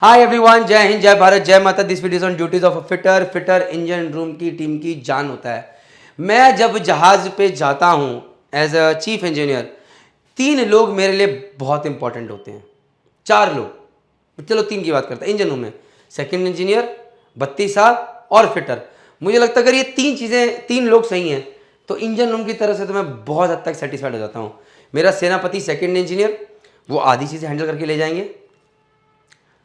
Hi everyone, जय हिंद, जय भारत, जय माता। This video on duties of a fitter. Fitter engine room की टीम की जान होता है। मैं जब जहाज पे जाता हूँ एज अ चीफ इंजीनियर, 3 लोग मेरे लिए बहुत इंपॉर्टेंट होते हैं। 4 लोग, चलो 3 की बात करते हैं। इंजन रूम में सेकंड इंजीनियर, बत्ती साहब और फिटर। मुझे लगता है अगर ये 3 चीज़ें, 3 लोग सही हैं तो इंजन रूम की तरफ से तो मैं बहुत हद तक सेटिस्फाइड हो जाता हूँ। मेरा सेनापति सेकंड इंजीनियर, वो आधी चीज़ें हैंडल करके ले जाएंगे।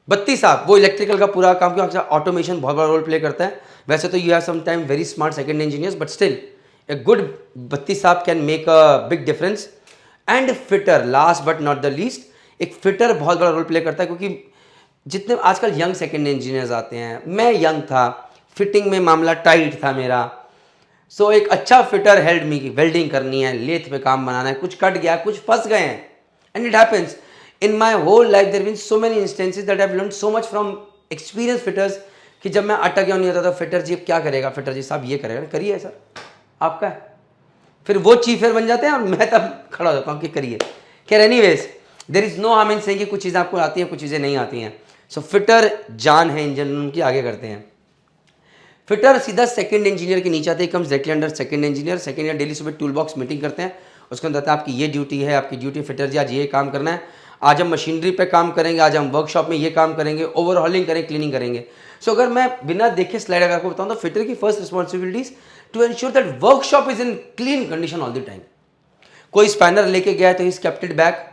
बत्ती साहब वो इलेक्ट्रिकल का पूरा काम, क्योंकि ऑटोमेशन बहुत बड़ा रोल प्ले करता है। वैसे तो you have some time very smart second engineers, but still a good बत्ती साहब can make a big difference. And fitter, last but not the least, एक फिटर बहुत बड़ा रोल प्ले करता है, क्योंकि जितने आजकल यंग सेकंड इंजीनियर्स आते हैं, मैं यंग था, फिटिंग में मामला टाइट था मेरा। सो एक अच्छा फिटर हेल्प मी की वेल्डिंग करनी है, लेथ पे काम बनाना है, कुछ कट गया, कुछ फंस गए हैं। And it happens in my whole life. There been so many instances that I learn so much from experience fitters कि जब मैं अटक गया नहीं होता था, फिटर जी अब क्या करेगा, फिटर जी साहब ये करेगा, करिए सर आपका है। फिर वो चीफर बन जाते हैं और मैं तब खड़ा हो जाता हूँ कि करिए। खैर anyways, there is no harm in saying कि कुछ चीज़ें आपको आती हैं, कुछ चीज़ें नहीं आती हैं। सो फिटर जान है इंजन रूम की। आगे करते हैं। फिटर सीधा सेकंड इंजीनियर के नीचे आते he comes directly under second engineer. Second engineer daily सुबह टूल बॉक्स मीटिंग करते हैं। उसके अंदर आपकी ये ड्यूटी है, आपकी ड्यूटी फिटर जी आज ये काम करना है, आज हम मशीनरी पे काम करेंगे, आज हम वर्कशॉप में ये काम करेंगे, ओवरहॉलिंग करेंगे, क्लीनिंग करेंगे। सो अगर मैं बिना देखे स्लाइड अगर आपको बताऊं तो फिटर की first responsibilities to ensure that workshop is in clean condition all the time. कोई स्पैनर लेके गया है तो he kept it back,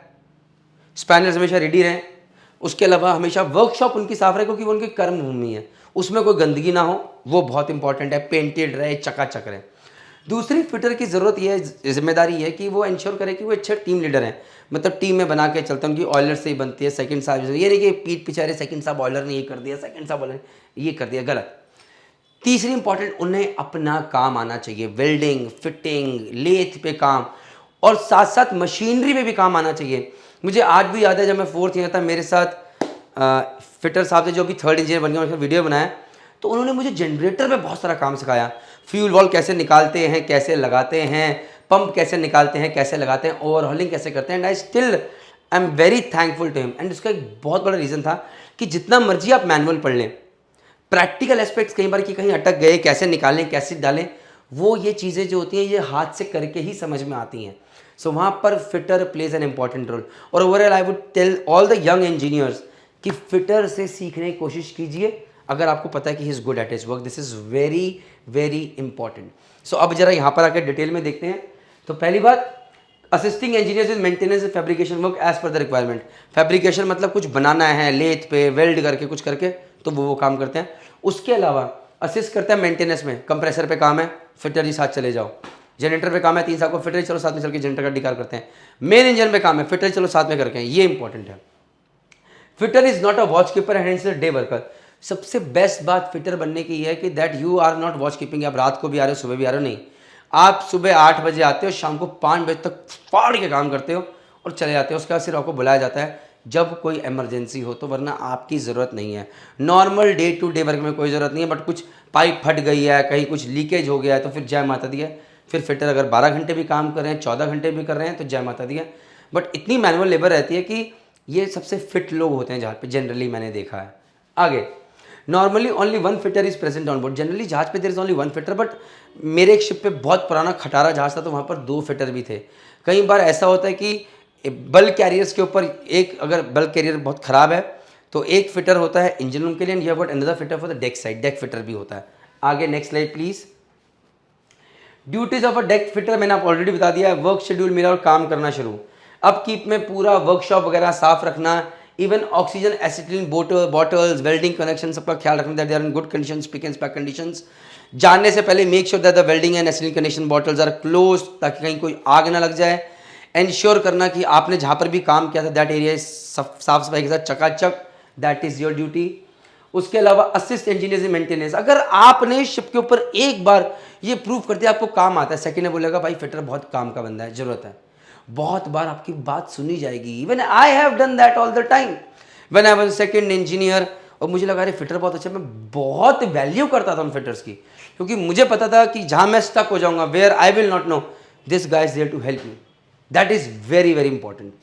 spanners हमेशा रेडी रहें। उसके अलावा हमेशा वर्कशॉप उनकी साफ रहे, क्योंकि वो उनकी कर्म भूमि है, उसमें कोई गंदगी ना हो, वो बहुत इंपॉर्टेंट है। पेंटेड रहे, चकाचक रहे। दूसरी फिटर की ज़रूरत यह है, जिम्मेदारी है कि वो इंश्योर करे कि वो अच्छे टीम लीडर हैं। मतलब टीम में बना के चलते हैं, उनकी ऑयलर से ही बनती है। सेकंड साहब ये नहीं कि पीठ पिछारे सेकंड साहब ऑयलर ने ये कर दिया, सेकंड साहब ऑयलर ये कर दिया, गलत। तीसरी इंपॉर्टेंट, उन्हें अपना काम आना चाहिए। वेल्डिंग, फिटिंग, लेथ पे काम और साथ साथ मशीनरी में भी काम आना चाहिए। मुझे आज भी याद है जब मैं फोर्थ ईयर था, मेरे साथ फिटर साहब थे जो भी थर्ड इंजीनियर बन गए, उन्होंने वीडियो बनाया तो उन्होंने मुझे जनरेटर में बहुत सारा काम सिखाया। फ्यूल वॉल कैसे निकालते हैं, कैसे लगाते हैं, पंप कैसे निकालते हैं, कैसे लगाते हैं, ओवरहॉलिंग कैसे करते हैं। And I still I am very thankful to him. And उसका एक बहुत बड़ा रीज़न था कि जितना मर्जी आप मैनुअल पढ़ लें, प्रैक्टिकल एस्पेक्ट्स कई बार कि कहीं अटक गए, कैसे निकालें, कैसे डालें, वो ये चीज़ें जो होती हैं ये हाथ से करके ही समझ में आती हैं। सो वहाँ पर fitter plays an important role. और overall I would tell all the young engineers कि फिटर से सीखने की कोशिश कीजिए अगर आपको पता है कि he is good at his work. This is very very important. So अब जरा यहाँ पर आकर डिटेल में देखते हैं। तो पहली बात, assisting engineers is maintenance and fabrication work as per the requirement. Fabrication मतलब कुछ बनाना है, लेथ पे वेल्ड करके कुछ करके, तो वो काम करते हैं। उसके अलावा असिस्ट करता है मेंटेनेंस में। कंप्रेसर पे काम है, फिटर जी साथ चले जाओ। जनरेटर पे काम है, 3 साहब को फिटर चलो साथ में चल के जनरेटर का डिकार करते हैं। मेन इंजन पे काम है, फिटर चलो साथ में करके हैं, ये इंपॉर्टेंट है। Fitter is not a watch keeper and is day worker. सबसे बेस्ट बात फिटर बनने की है कि that you are not watch keeping. आप रात को भी आ रहे हो, सुबह भी आ रहे हो, नहीं। आप सुबह 8 बजे आते हो, शाम को 5 बजे तक फाड़ के काम करते हो और चले जाते हो। उसके बाद सिर्फ आपको बुलाया जाता है जब कोई इमरजेंसी हो, तो वरना आपकी ज़रूरत नहीं है। Normal day to day work में कोई ज़रूरत नहीं है। बट कुछ पाइप फट गई है, कहीं कुछ लीकेज हो गया है, तो फिर जय माता दी है। फिर फिटर अगर 12 घंटे भी काम कर रहे हैं, 14 घंटे भी कर रहे हैं, तो जय माता दी है। बट इतनी मैनुअल लेबर रहती है कि ये सबसे फिट लोग होते हैं जहाँ पे जनरली मैंने देखा है। आगे, normally only one fitter is present on board. Generally जहाज पे there is only one fitter, but मेरे एक शिप पे बहुत पुराना खटारा जहाज था तो वहाँ पर 2 फिटर भी थे। कई बार ऐसा होता है कि बल्क कैरियर्स के ऊपर एक, अगर बल्क कैरियर बहुत ख़राब है तो एक फिटर होता है इंजन रूम के लिए, and you have got another fitter for the deck side. Deck fitter भी होता है। आगे next slide please. Duties of a deck fitter मैंने आप ऑलरेडी बता दिया है। वर्क शेड्यूल मेरा और काम करना शुरू। अपकीप में पूरा वर्कशॉप वगैरह साफ रखना, even oxygen acetylene bottles, welding connection, सबका ख्याल रखना that they are in good condition, spick and span conditions. जानने से पहले make sure that the welding and acetylene connection bottles are close, ताकि कहीं कोई आग ना लग जाए। एंश्योर करना कि आपने जहाँ पर भी काम किया था दैट एरिया साफ सफाई के साथ चकाचक, दैट इज़ योर ड्यूटी। उसके अलावा असिस्ट इंजीनियर्स इन मेंटेनेंस। अगर आपने शिप के ऊपर एक बार ये प्रूव कर दिया आपको काम आता है, सेकंड में बोलेगा भाई फिटर बहुत काम का बंदा है, जरूरत है, बहुत बार आपकी बात सुनी जाएगी। Even I have done that all the time when I was second engineer. और मुझे लगा अरे फिटर बहुत अच्छा, मैं बहुत वैल्यू करता था उन फिटर्स की, क्योंकि मुझे पता था कि जहां मैं स्टक हो जाऊंगा, where I will not know, this guy is there to help you. That is very very important.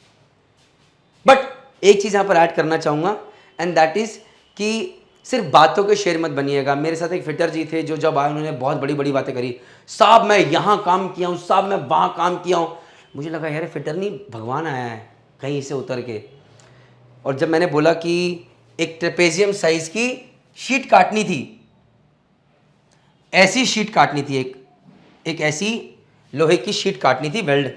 But एक चीज यहां पर ऐड करना चाहूंगा, एंड दैट इज कि सिर्फ बातों के शेर मत बनिएगा। मेरे साथ एक फिटर जी थे जो जब आए उन्होंने बहुत बड़ी बड़ी बातें करी, साहब मैं यहाँ काम किया हूँ, साहब मैं वहाँ काम किया हूँ। मुझे लगा यार फिटर नहीं भगवान आया है कहीं से उतर के। और जब मैंने बोला कि एक ट्रेपेजियम साइज की शीट काटनी थी, ऐसी शीट काटनी थी, एक ऐसी लोहे की शीट काटनी थी वेल्ड,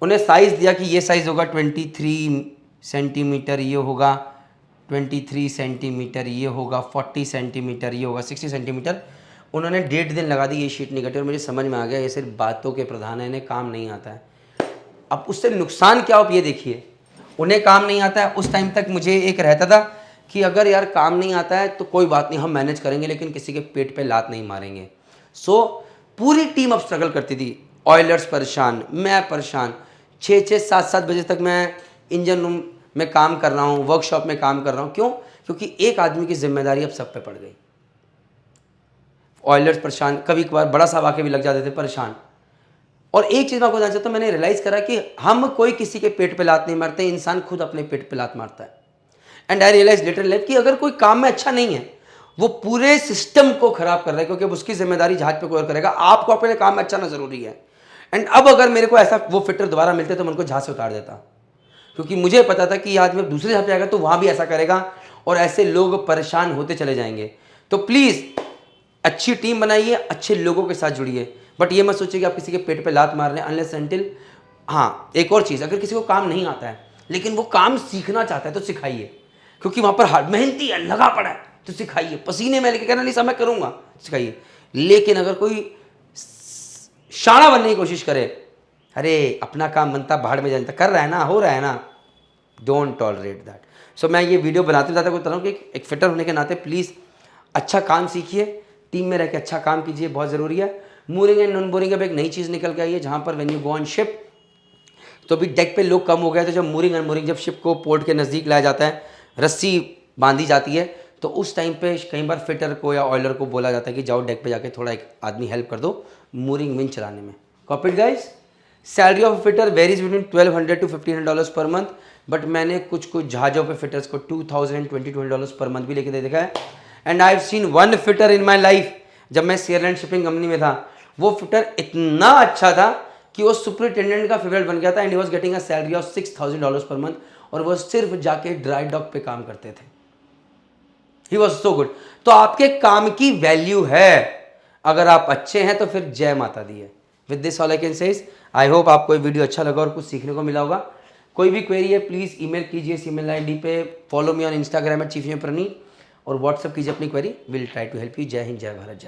उन्हें साइज़ दिया कि ये साइज़ होगा 23 सेंटीमीटर, ये होगा 23 सेंटीमीटर, ये होगा 40 सेंटीमीटर, ये होगा 60 सेंटीमीटर। उन्होंने 1.5 दिन लगा दी ये शीट नहीं कटी और मुझे समझ में आ गया ये सिर्फ बातों के प्रधान है, इन्हें काम नहीं आता है। अब उससे नुकसान क्या हो आप ये देखिए, उन्हें काम नहीं आता है। उस टाइम तक मुझे एक रहता था कि अगर यार काम नहीं आता है तो कोई बात नहीं, हम मैनेज करेंगे, लेकिन किसी के पेट पे लात नहीं मारेंगे। सो पूरी टीम अब स्ट्रगल करती थी, ऑयलर्स परेशान, मैं परेशान। 6-6, 7-7 बजे तक मैं इंजन रूम में काम कर रहा हूँ, वर्कशॉप में काम कर रहा हूँ। क्यों? क्योंकि एक आदमी की जिम्मेदारी अब सब पे पड़ गई। ऑयलर्स परेशान, कभी कभार बड़ा साहब आके भी लग जाते थे परेशान। और एक चीज़ मैं आपको बताना चाहता हूँ, मैंने रियलाइज़ करा कि हम कोई किसी के पेट पे लात नहीं मारते, इंसान खुद अपने पेट पे लात मारता है। And I realise later in life कि अगर कोई काम में अच्छा नहीं है वो पूरे सिस्टम को खराब कर रहा है, क्योंकि अब उसकी जिम्मेदारी जहाज पे कोई और करेगा। आपको अपने काम में अच्छा ना जरूरी है। एंड अब अगर मेरे को ऐसा वो फिटर दोबारा मिलते तो मैं उनको जहाज से उतार देता, क्योंकि मुझे पता था कि आज मैं दूसरे जगह पे आएगा तो वहाँ भी ऐसा करेगा और ऐसे लोग परेशान होते चले जाएंगे। तो प्लीज़ अच्छी टीम बनाइए, अच्छे लोगों के साथ जुड़िए, बट ये मत सोचिए कि आप किसी के पेट पे लात मार रहे हैं अनलेस अनटिल। हाँ, एक और चीज़, अगर किसी को काम नहीं आता है लेकिन वो काम सीखना चाहता है तो सिखाइए, क्योंकि वहाँ पर हार्ड मेहनती है, लगा पड़ा है, तो सिखाइए। पसीने में लेके कहना नहीं सब मैं करूँगा, सिखाइए। लेकिन अगर कोई शाना बनने की कोशिश करे, अरे अपना काम बनता भाड़ में जानता, कर रहा है ना, हो रहा है ना, डोंट टॉलरेट दैट। सो मैं ये वीडियो बनाते बताते को बता रहा हूँ कि एक फिटर होने के नाते प्लीज़ अच्छा काम सीखिए, टीम में रह के अच्छा काम कीजिए, बहुत ज़रूरी है। मूरिंग एंड नॉन बोरिंग अब एक नई चीज़ निकल के आई है, जहाँ पर when you go on ship, तो अभी डेक पे लोग कम हो गए, तो जब मूरिंग एंड मोरिंग, जब शिप को पोर्ट के नज़दीक लाया जाता है, रस्सी बांधी जाती है, तो उस टाइम पे कई बार फिटर को या ऑयलर को बोला जाता है कि जाओ डेक पे जाके थोड़ा एक आदमी हेल्प कर दो मूरिंग विंच चलाने में। Copied guys. Salary of fitter varies between $1200 to $1500 per month, but मैंने कुछ जहाज़ों पे फिटर्स को $2000 $2020 पर मंथ भी लेके दे देखा है। And I have seen one fitter in my life, जब मैं सीयरलैंड शिपिंग कंपनी में था, वो फिटर इतना अच्छा था कि वो सुपरिटेंडेंट का फेवरेट बन गया था। And he was getting a salary of $6000 per month, और वो सिर्फ जाके ड्राई डॉक पे काम करते थे। He was so good. तो आपके काम की वैल्यू है, अगर आप अच्छे हैं तो फिर जय माता दी है। With this all I can say, I hope आपको ये वीडियो अच्छा लगा और कुछ सीखने को मिला होगा। कोई भी क्वेरी है प्लीज़ ईमेल कीजिए इस ईमेल आईडी पे, follow me on Instagram @chief engineer Praneet, और व्हाट्सअप कीजिए अपनी query, will try to help you. जय हिंद, जय भारत, जय।